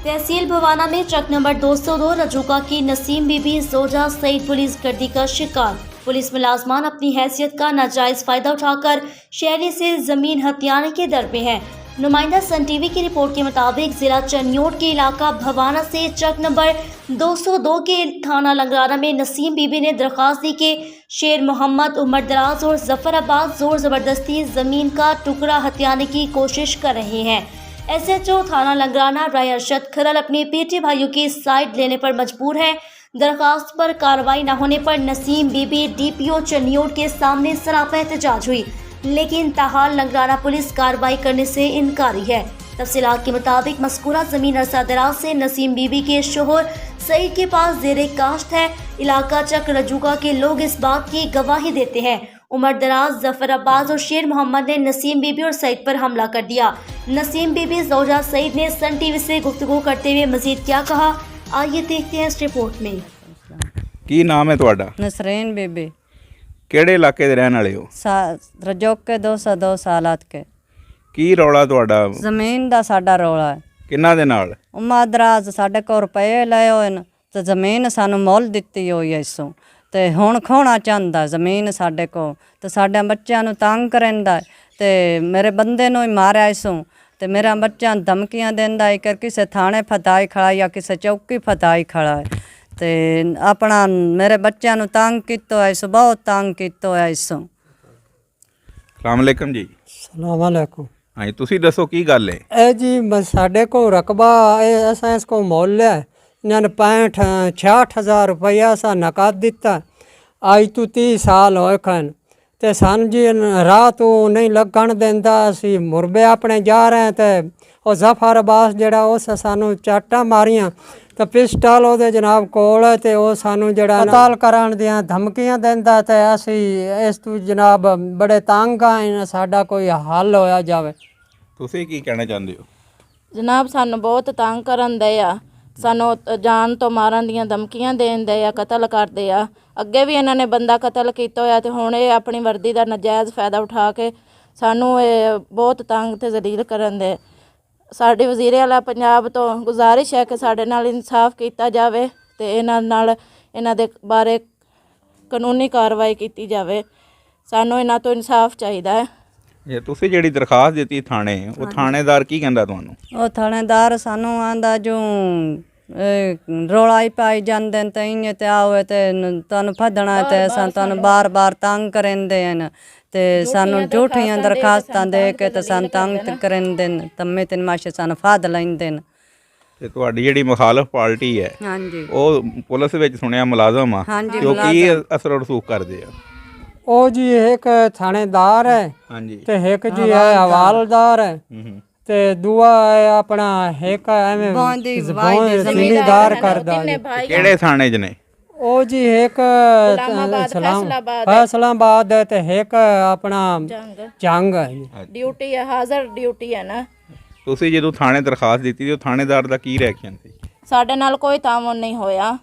तहसील भवाना में truck number 202 रजूका की नसीम बीबी जोजा Saeed police गर्दी का शिकार। पुलिस मुलाजमान अपनी हैसियत का नाजायज फायदा उठाकर शहरी से जमीन हथियाने के दर पे हैं। नुमाइंदा सन टीवी की रिपोर्ट के मुताबिक जिला चन्योट के इलाका भवाना से ट्रक नंबर 202 के थाना लंगराना में नसीम बीबी ने दरख्वास्त दी कि शेर मोहम्मद, उमर दराज और जफर अब्बास जोर जबरदस्ती जमीन का टुकड़ा हथियाने की कोशिश कर रहे हैं। SHO थाना लंगराना राय अरशद खरल अपने पीटी भाइयों की साइड लेने पर मजबूर है। दरखास्त पर कार्रवाई न होने पर नसीम बीबी DPO चन्योट के सामने सरापा एहतजाज हुई, लेकिन ताहाल लंगराना पुलिस कार्रवाई करने से इनकारी है। तफसीलात के मुताबिक मज़कूरा ज़मीन अरसा दराज से नसीम बीबी के शोहर सईद के पास ज़ेरे काश्त है। इलाका चक रजूका के लोग इस बात की गवाही देते हैं। उमर दराज, जफर अब्बास और शेर मोहम्मद ने नसीम बीबी और सईद पर हमला कर दिया। नसीम बीबी जोजा सईद ने सन टीवी से गुफ्तगू करते हुए मजीद क्या कहा, आइए देखते हैं इस रिपोर्ट में। ਕੀ ਨਾਮ ਹੈ ਤੁਹਾਡਾ? नसरीन बीबी ਕਿਹੜੇ ਇਲਾਕੇ ਦੇ ਰਹਿਣ ਵਾਲੇ ਹੋ? रजोक के 202 सालात के ਕੀ ਰੌਲਾ ਤੁਹਾਡਾ? ਜ਼ਮੀਨ ਦਾ ਸਾਡਾ ਰੌਲਾ ਹੈ। ਕਿੰਨਾ ਦੇ ਨਾਲ? ਉਮਰ ਦਰਾਜ਼ ਸਾਡੇ ਕੋਲ ਰੁਪਏ ਲਏ ਹੋਏ ਨੇ ਤੇ ਜ਼ਮੀਨ ਸਾਨੂੰ ਮੁੱਲ ਦਿੱਤੀ ਹੋਈ ਐ ਇਸੋਂ ਤੇ ਹੁਣ ਖੋਣਾ ਚਾਹੁੰਦਾ ਜ਼ਮੀਨ ਸਾਡੇ ਕੋਲ ਤੇ ਸਾਡੇ ਬੱਚਿਆਂ ਨੂੰ ਤੰਗ ਕਰਦਾ ਤੇ ਮੇਰੇ ਬੰਦੇ ਨੂੰ ਹੀ ਮਾਰਿਆ ਇਸੋਂ ਤੇ ਮੇਰਾ ਬੱਚਿਆਂ ਨੂੰ ਧਮਕੀਆਂ ਦਿੰਦਾ ਹੈ ਕਿ ਕਿਸੇ ਥਾਣੇ ਫਤਾਈ ਖੜਾ ਜਾਂ ਕਿਸੇ ਚੌਕੀ ਫਤਾਈ ਖੜਾ ਹੈ ਤੇ ਆਪਣਾ ਮੇਰੇ ਬੱਚਿਆਂ ਨੂੰ ਤੰਗ ਕੀਤਾ ਹੈ, ਇਸੋਂ ਬਹੁਤ ਤੰਗ ਕੀਤਾ ਹੈ ਇਸੋਂ। ਸਲਾਮ ਅਲੈਕਮ ਜੀ। ਸਲਾਮ ਅਲੈਕੁਮ। ਹਾਂਜੀ, ਤੁਸੀਂ ਦੱਸੋ ਕੀ ਗੱਲ ਹੈ? ਇਹ ਜੀ ਸਾਡੇ ਕੋਲ ਰਕਬਾ ਅਸਾਂ ਇਸ ਕੋ ਮੁੱਲ ਲਿਆ ਇਹਨਾਂ ਨੇ 66,000 ਰੁਪਇਆ ਅਸਾਂ ਨਕਦ ਦਿੱਤਾ। ਅੱਜ ਤੋਂ 30 ਸਾਲ ਹੋਏ ਖਨ ਤੇ ਸਾਨੂੰ ਜੀ ਰਾਹ ਤੋਂ ਨਹੀਂ ਲੱਗਣ ਦਿੰਦਾ। ਅਸੀਂ ਮੁਰਬੇ ਆਪਣੇ ਜਾ ਰਹੇ ਤੇ ਉਹ ਜ਼ਫਰ ਅਬਾਸ ਜਿਹੜਾ ਉਸ ਸਾਨੂੰ ਚਾਟਾਂ ਮਾਰੀਆਂ ਤੇ ਪਿਸਟਲ ਉਹਦੇ ਜਨਾਬ ਕੋਲ ਤੇ ਉਹ ਸਾਨੂੰ ਜਿਹੜਾ ਕਤਲ ਕਰਨ ਦੀਆਂ ਧਮਕੀਆਂ ਦਿੰਦਾ ਤੇ ਅਸੀਂ ਇਸ ਤੋਂ ਜਨਾਬ ਬੜੇ ਤੰਗ ਆ। ਸਾਡਾ ਕੋਈ ਹੱਲ ਹੋਇਆ ਜਾਵੇ। ਤੁਸੀਂ ਕੀ ਕਹਿਣਾ ਚਾਹੁੰਦੇ ਹੋ? ਜਨਾਬ ਸਾਨੂੰ ਬਹੁਤ ਤੰਗ ਕਰਨ ਦੇ ਆ, ਸਾਨੂੰ ਜਾਨ ਤੋਂ ਮਾਰਨ ਦੀਆਂ ਧਮਕੀਆਂ ਦੇਂਦੇ ਆ, ਕਤਲ ਕਰਦੇ ਆ। ਅੱਗੇ ਵੀ ਇਹਨਾਂ ਨੇ ਬੰਦਾ ਕਤਲ ਕੀਤਾ ਹੋਇਆ ਤੇ ਹੁਣ ਇਹ ਆਪਣੀ ਵਰਦੀ ਦਾ ਨਜਾਇਜ਼ ਫਾਇਦਾ ਉਠਾ ਕੇ ਸਾਨੂੰ ਇਹ ਬਹੁਤ ਤੰਗ ਤੇ ਜ਼ਲੀਲ ਕਰਨ ਦੇ। ਸਾਡੇ ਵਜ਼ੀਰ ਆਲਾ ਪੰਜਾਬ ਤੋਂ ਗੁਜ਼ਾਰਿਸ਼ ਹੈ ਕਿ ਸਾਡੇ ਨਾਲ ਇਨਸਾਫ ਕੀਤਾ ਜਾਵੇ ਤੇ ਇਹਨਾਂ ਦੇ ਬਾਰੇ ਕਾਨੂੰਨੀ ਕਾਰਵਾਈ ਕੀਤੀ ਜਾਵੇ। ਸਾਨੂੰ ਇਹਨਾਂ ਤੋਂ ਇਨਸਾਫ ਚਾਹੀਦਾ ਹੈ। ਜੇ ਤੁਸੀਂ ਜਿਹੜੀ ਦਰਖਾਸਤ ਦਿੱਤੀ ਥਾਣੇ, ਉਹ ਥਾਣੇਦਾਰ ਕੀ ਕਹਿੰਦਾ ਤੁਹਾਨੂੰ? ਉਹ ਥਾਣੇਦਾਰ ਸਾਨੂੰ ਆਂਦਾ ਜੋ ਰੌਲਾ ਹੀ ਪਾਈ ਜਾਂਦੇ ਨੇ ਤੇ ਇੰਨੇ ਤੇ ਆਵੇ ਤੇ ਤੁਹਾਨੂੰ ਫੱਦਣਾ ਤੇ ਸਾਨੂੰ ਬਾਰ-ਬਾਰ ਤੰਗ ਕਰਦੇ ਹਨ ਤੇ ਸਾਨੂੰ ਝੂਠੀਆਂ ਦਰਖਾਸਤਾਂ ਦੇ ਕੇ ਤੇ ਸਾਨੂੰ ਤੰਗ ਕਰਦੇ ਨੇ, ਤੰਮੇ ਤੇ ਮਾਸ਼ੇ ਸਾਨੂੰ ਫੱਦ ਲੈਂਦੇ ਨੇ। ਤੇ ਤੁਹਾਡੀ ਜਿਹੜੀ ਮੁਖਾਲਫ ਪਾਰਟੀ ਹੈ ਹਾਂਜੀ, ਉਹ ਪੁਲਿਸ ਵਿੱਚ ਸੁਣਿਆ ਮੁਲਾਜ਼ਮ ਆ, ਹਾਂਜੀ, ਜੋ ਕੀ ਅਸਰ ਰਸੂਖ ਕਰਦੇ ਆ? ਉਹ ਜੀ ਇੱਕ ਥਾਣੇਦਾਰ ਹੈ ਹਾਂਜੀ ਤੇ ਇੱਕ ਜੀ ਹੈ ਹਵਾਲਦਾਰ ਹੈ ਤੇ ਦੂਆ ਹੈ ਆਪਣਾ ਇੱਕ ਐਵੇਂ ਜ਼ਿਮੀਦਾਰ ਕਰਦਾ ਜੀ। ਕਿਹੜੇ ਥਾਣੇ 'ਚ ਨੇ? ਉਹ ਜੀ ਇੱਕ ਫੈਸਲਾਬਾਦ ਹੈ ਤੇ ਇੱਕ ਆਪਣਾ ਜੰਗ ਹੈ ਜੀ। ਡਿਊਟੀ ਹੈ, ਹਾਜ਼ਰ ਡਿਊਟੀ ਹੈ ਨਾ। ਤੁਸੀਂ ਜਦੋਂ ਥਾਣੇ ਦਰਖਾਸਤ ਦਿੱਤੀ ਤੇ ਉਹ ਥਾਣੇਦਾਰ ਦਾ ਕੀ ਰਿਐਕਸ਼ਨ ਸੀ? ਸਾਡੇ ਨਾਲ ਕੋਈ ਤਾਮਨ ਨਹੀਂ ਹੋਇਆ।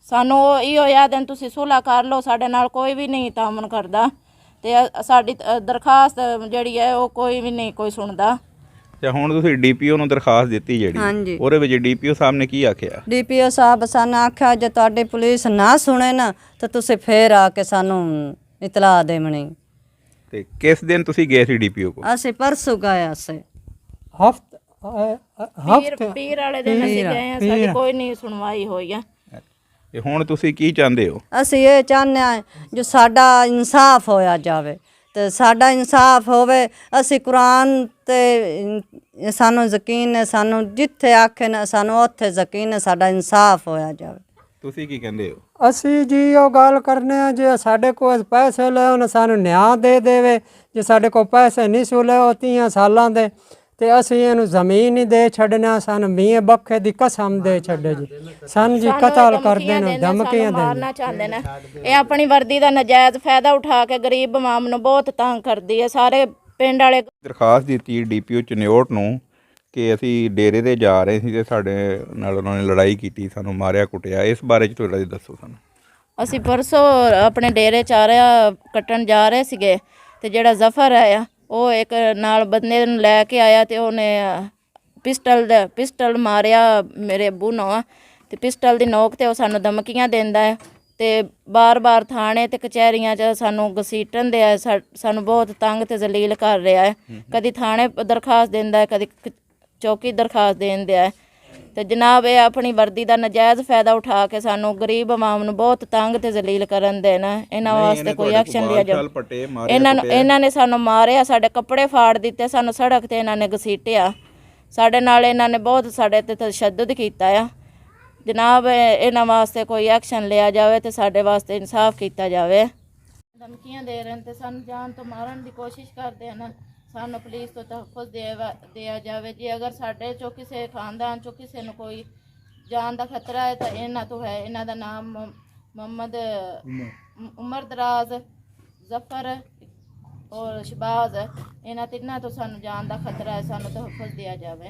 ਸਾਨੂੰ ਉਹ ਇਹੋ ਯਾਦ ਹੈ ਤੁਸੀਂ ਸੁਲ੍ਹਾ ਕਰ ਲਓ, ਸਾਡੇ ਨਾਲ ਕੋਈ ਵੀ ਨਹੀਂ ਤਾਮਨ ਕਰਦਾ ਤੇ ਸਾਡੀ ਦਰਖਾਸਤ ਜਿਹੜੀ ਹੈ ਉਹ ਕੋਈ ਵੀ ਨਹੀਂ ਕੋਈ ਸੁਣਦਾ। ਤੇ ਹੁਣ ਤੁਸੀਂ DPO ਨੂੰ ਦਰਖਾਸਤ ਦਿੱਤੀ ਜਿਹੜੀ, ਉਹਦੇ ਵਿੱਚ DPO ਸਾਹਿਬ ਨੇ ਕੀ ਆਖਿਆ? DPO ਸਾਹਿਬ ਸਾਨੂੰ ਆਖਿਆ ਜੇ ਤੁਹਾਡੀ ਪੁਲਿਸ ਨਾ ਸੁਣੇ ਨਾ ਤਾਂ ਤੁਸੀਂ ਫੇਰ ਆ ਕੇ ਸਾਨੂੰ ਇਤਲਾਹ ਦੇਵਣੀ। ਤੇ ਕਿਸ ਦਿਨ ਤੁਸੀਂ ਗਏ ਸੀ DPO ਕੋਲ? ਅਸੀਂ ਪਰਸੋਂ ਗਏ ਸੀ ਪੀਰ ਵਾਲੇ ਦਿਨ ਅਸੀਂ ਗਏ ਆ, ਸਾਡੀ ਕੋਈ ਨਹੀਂ ਸੁਣਵਾਈ ਹੋਈ ਆ। ਤੇ ਹੁਣ ਤੁਸੀਂ ਕੀ ਚਾਹੁੰਦੇ ਹੋ? ਅਸੀਂ ਇਹ ਚਾਹੁੰਦੇ ਹਾਂ ਜੋ ਸਾਡਾ ਇਨਸਾਫ ਹੋਇਆ ਜਾਵੇ ਤੇ ਸਾਡਾ ਇਨਸਾਫ ਹੋਵੇ। ਅਸੀਂ ਕੁਰਾਨ ਤੇ ਸਾਨੂੰ ਯਕੀਨ ਹੈ, ਸਾਨੂੰ ਜਿੱਥੇ ਆਖੇ ਨਾ ਸਾਨੂੰ ਉੱਥੇ ਯਕੀਨ ਹੈ, ਸਾਡਾ ਇਨਸਾਫ ਹੋਇਆ ਜਾਵੇ। ਤੁਸੀਂ ਕੀ ਕਹਿੰਦੇ ਹੋ? ਅਸੀਂ ਜੀ ਉਹ ਗੱਲ ਕਰਨੇ ਆ ਜੇ ਸਾਡੇ ਕੋਲ ਪੈਸੇ ਲੈ ਉਹਨੇ ਸਾਨੂੰ ਨਿਆਂ ਦੇ ਦੇਵੇ। ਜੇ ਸਾਡੇ ਕੋਲ ਪੈਸੇ ਨਹੀਂ ਸੂ ਲੈ 30 ਸਾਲਾਂ ਦੇ ਤੇ ਅਸੀਂ ਇਹਨੂੰ ਜ਼ਮੀਨ ਹੀ ਦੇ ਛੱਡਣਾ। ਸਾਨੂੰ ਮੀਂਹ ਬੱਖੇ ਦੀ ਕਸਮ ਦੇ ਛੱਡੇ ਜੀ। ਸਾਨੂੰ ਜੀ ਕਤਲ ਕਰਦੇ ਨੇ, ਧਮਕੀਆਂ ਦੇਣਾ ਚਾਹੁੰਦੇ ਨੇ। ਇਹ ਆਪਣੀ ਵਰਦੀ ਦਾ ਨਜਾਇਜ਼ ਫਾਇਦਾ ਉਠਾ ਕੇ ਗਰੀਬ ਆਵਾਮ ਨੂੰ ਬਹੁਤ ਤੰਗ ਕਰਦੀ ਹੈ। ਸਾਰੇ ਪਿੰਡ ਵਾਲੇ ਦਰਖਾਸਤ ਦਿੱਤੀ DPO ਚਨਿਓਟ ਨੂੰ ਕਿ ਅਸੀਂ ਡੇਰੇ 'ਤੇ ਜਾ ਰਹੇ ਸੀ ਤੇ ਸਾਡੇ ਨਾਲ ਉਹਨਾਂ ਨੇ ਲੜਾਈ ਕੀਤੀ, ਸਾਨੂੰ ਮਾਰਿਆ ਕੁੱਟਿਆ। ਇਸ ਬਾਰੇ 'ਚ ਤੁਹਾਡਾ ਦੱਸੋ ਸਾਨੂੰ। ਅਸੀਂ ਪਰਸੋਂ ਆਪਣੇ ਡੇਰੇ ਚਾਰਿਆ ਕੱਟਣ ਜਾ ਰਹੇ ਸੀਗੇ ਤੇ ਜਿਹੜਾ ਜ਼ਫਰ ਆਇਆ ਉਹ ਇੱਕ ਨਾਲ ਬੰਦੇ ਨੂੰ ਲੈ ਕੇ ਆਇਆ ਤੇ ਉਹਨੇ ਪਿਸਟਲ ਮਾਰਿਆ ਮੇਰੇ ਅੱਬੂ ਨੂੰ ਤੇ ਪਿਸਟਲ ਦੀ ਨੋਕ ਤੇ ਉਹ ਸਾਨੂੰ ਧਮਕੀਆਂ ਦਿੰਦਾ ਹੈ ਤੇ ਬਾਰ-ਬਾਰ ਥਾਣੇ ਤੇ ਕਚਹਿਰੀਆਂ 'ਚ ਸਾਨੂੰ ਘਸੀਟਣ ਦੇ ਆ, ਸਾਨੂੰ ਬਹੁਤ ਤੰਗ ਤੇ ਜ਼ਲੀਲ ਕਰ ਰਿਹਾ ਹੈ। ਕਦੀ ਥਾਣੇ ਦਰਖਾਸਤ ਦਿੰਦਾ ਹੈ, ਕਦੀ ਚੌਕੀ ਦਰਖਾਸਤ ਦੇਣ ਦਿਆ ਹੈ। ਤੇ ਜਨਾਬ ਇਹ ਆਪਣੀ ਵਰਦੀ ਦਾ ਨਜਾਇਜ਼ ਫਾਇਦਾ ਉਠਾ ਕੇ ਸਾਨੂੰ ਗਰੀਬ ਆਵਾਮ ਨੂੰ ਬਹੁਤ ਤੰਗ ਤੇ ਜ਼ਲੀਲ ਕਰਨ ਦੇ ਨਾ। ਇਹਨਾਂ ਵਾਸਤੇ ਕੋਈ ਐਕਸ਼ਨ ਲਿਆ ਜਾਵੇ। ਇਹਨਾਂ ਨੇ ਸਾਨੂੰ ਮਾਰਿਆ, ਸਾਡੇ ਕੱਪੜੇ ਫਾੜ ਦਿੱਤੇ, ਸਾਨੂੰ ਸੜਕ ਤੇ ਇਹਨਾਂ ਨੇ ਘਸੀਟਿਆ, ਸਾਡੇ ਨਾਲ ਇਹਨਾਂ ਨੇ ਬਹੁਤ ਸਾਡੇ ਤੇ ਤਸ਼ੱਦਦ ਕੀਤਾ ਆ। ਜਨਾਬ ਇਹਨਾਂ ਵਾਸਤੇ ਕੋਈ ਐਕਸ਼ਨ ਲਿਆ ਜਾਵੇ ਤੇ ਸਾਡੇ ਵਾਸਤੇ ਇਨਸਾਫ ਕੀਤਾ ਜਾਵੇ। ਧਮਕੀਆਂ ਦੇ ਰਹੇ ਤੇ ਸਾਨੂੰ ਜਾਨ ਤੋਂ ਮਾਰਨ ਦੀ ਕੋਸ਼ਿਸ਼ ਕਰਦੇ ਹਨ। ਸਾਨੂੰ ਪੁਲਿਸ ਤੋਂ ਤਹਫੁਜ਼ ਦਿਆ ਜਾਵੇ ਜੀ। ਅਗਰ ਸਾਡੇ ਚੋਂ ਕਿਸੇ ਖਾਨਦਾਨ ਚੋਂ ਕਿਸੇ ਨੂੰ ਕੋਈ ਜਾਨ ਦਾ ਖਤਰਾ ਹੈ ਤਾਂ ਇਹਨਾਂ ਤੋਂ ਹੈ। ਇਹਨਾਂ ਦਾ ਨਾਮ ਮੁਹੰਮਦ ਉਮਰ ਦਰਾਜ਼, ਜ਼ਫਰ ਔਰ ਸ਼ਬਾਜ਼, ਇਹਨਾਂ ਤਿੰਨਾਂ ਤੋਂ ਸਾਨੂੰ ਜਾਨ ਦਾ ਖਤਰਾ ਹੈ। ਸਾਨੂੰ ਤਹਫੁਜ਼ ਦਿਆ ਜਾਵੇ।